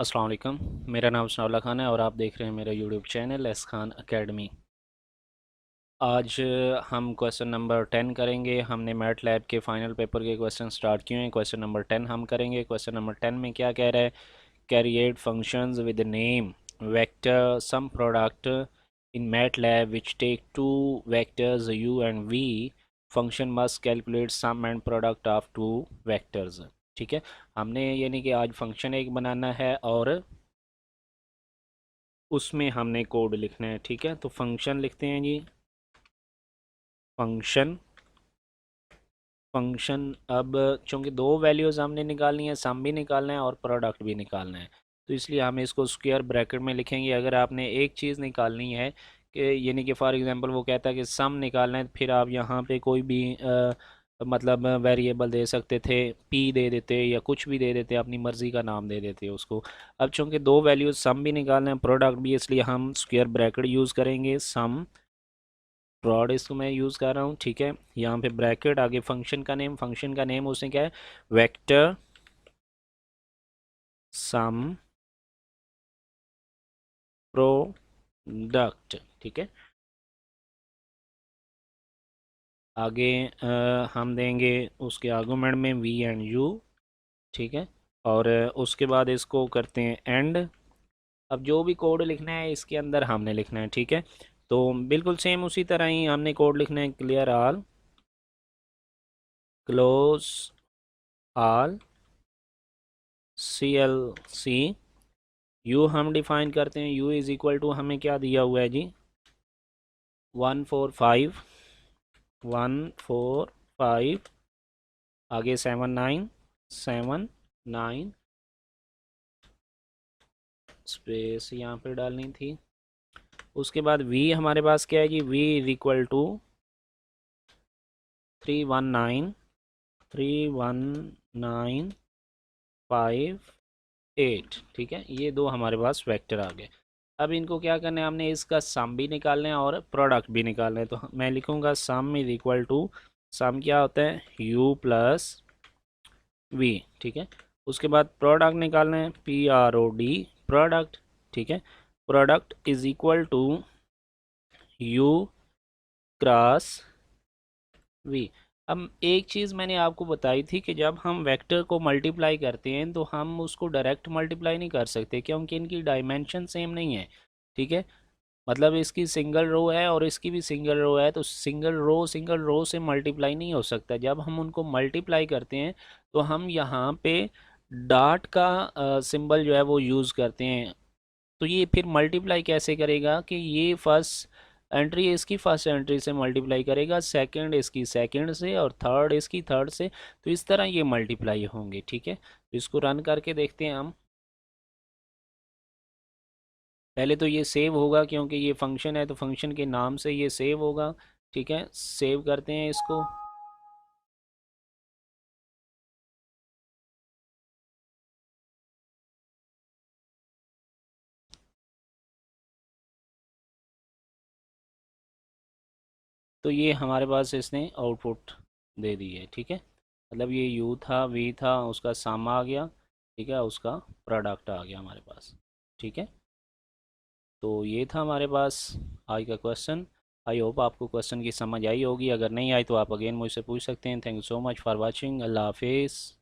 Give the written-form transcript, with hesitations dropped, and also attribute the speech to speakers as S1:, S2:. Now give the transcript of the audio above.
S1: अस्सलाम वालेकुम। मेरा नाम सनाउल्लाह खान है और आप देख रहे हैं मेरा YouTube channel S Khan academy. आज हम क्वेश्चन नंबर 10 करेंगे। हमने मैट लैब के फाइनल पेपर के क्वेश्चन स्टार्ट किए हैं। क्वेश्चन नंबर 10 हम करेंगे। क्वेश्चन नंबर 10 में क्या कह रहा है? Create functions with name vector sum product in MATLAB which take two vectors u and v function must calculate sum and product of two vectors. ठीक है, हमने यानी कि आज फंक्शन एक बनाना है और उसमें हमने कोड लिखना है। ठीक है, तो फंक्शन लिखते हैं जी। फंक्शन फंक्शन अब चूंकि दो वैल्यूज़ हमने निकालनी है, सम भी निकालना है और प्रोडक्ट भी निकालना है, तो इसलिए हम इसको स्क्वायर ब्रैकेट में लिखेंगे। अगर आपने एक चीज़ निकालनी है कि यानी कि फॉर एग्जांपल वो कहता है कि सम निकालना है, फिर आप यहाँ पे कोई भी मतलब वेरिएबल दे सकते थे, पी दे देते या कुछ भी दे देते, अपनी मर्ज़ी का नाम दे देते उसको। अब चूंकि दो वैल्यूज़ सम भी निकालना है प्रोडक्ट भी, इसलिए हम स्क्वायर ब्रैकेट यूज़ करेंगे। सम प्रोड इसको मैं यूज़ कर रहा हूँ। ठीक है, यहाँ पे ब्रैकेट आगे फंक्शन का नेम उसने क्या है? Vector sum product. ठीक है, आगे हम देंगे उसके आर्गुमेंट में वी एंड यू। ठीक है, और उसके बाद इसको करते हैं एंड। अब जो भी कोड लिखना है इसके अंदर हमने लिखना है। ठीक है, तो बिल्कुल सेम उसी तरह ही हमने कोड लिखना है। Clear all, close all, C L C. U हम डिफाइन करते हैं। यू इज़ इक्वल टू हमें क्या दिया हुआ है जी? 145, 145, आगे 79, 79 स्पेस यहाँ पे डालनी थी। उसके बाद v हमारे पास क्या है जी? v is equal to 319, 31958। ठीक है, ये दो हमारे पास वेक्टर आ गए। अब इनको क्या करना है? हमने इसका सम भी निकालना है और प्रोडक्ट भी निकालना है। तो मैं लिखूंगा सम इज इक्वल टू, सम क्या होता है? u plus v। ठीक है, उसके बाद प्रोडक्ट निकालना है, PROD, प्रोडक्ट। ठीक है, product is equal to u cross v। अब एक चीज़ मैंने आपको बताई थी कि जब हम वेक्टर को मल्टीप्लाई करते हैं तो हम उसको डायरेक्ट मल्टीप्लाई नहीं कर सकते, क्योंकि इनकी डायमेंशन सेम नहीं है। ठीक है, मतलब इसकी सिंगल रो है और इसकी भी सिंगल रो है, तो सिंगल रो से मल्टीप्लाई नहीं हो सकता। जब हम उनको मल्टीप्लाई करते हैं तो हम यहाँ पे डॉट का सिंबल जो है वो यूज़ करते हैं। तो ये फिर मल्टीप्लाई कैसे करेगा कि ये फर्स्ट एंट्री इसकी फर्स्ट एंट्री से मल्टीप्लाई करेगा, सेकंड इसकी सेकंड से, और थर्ड इसकी थर्ड से। तो इस तरह ये मल्टीप्लाई होंगे। ठीक है, तो इसको रन करके देखते हैं हम। पहले तो ये सेव होगा क्योंकि ये फंक्शन है, तो फंक्शन के नाम से ये सेव होगा। ठीक है, सेव करते हैं इसको। तो ये हमारे पास इसने आउटपुट दे दी है। ठीक है, मतलब ये यू था, वी था, उसका सम आ गया। ठीक है, उसका प्रोडक्ट आ गया हमारे पास। ठीक है, तो ये था हमारे पास आज का क्वेश्चन। आई होप आपको क्वेश्चन की समझ आई होगी। अगर नहीं आई तो आप अगेन मुझसे पूछ सकते हैं। Thank you so much for watching. अल्लाह हाफिज़।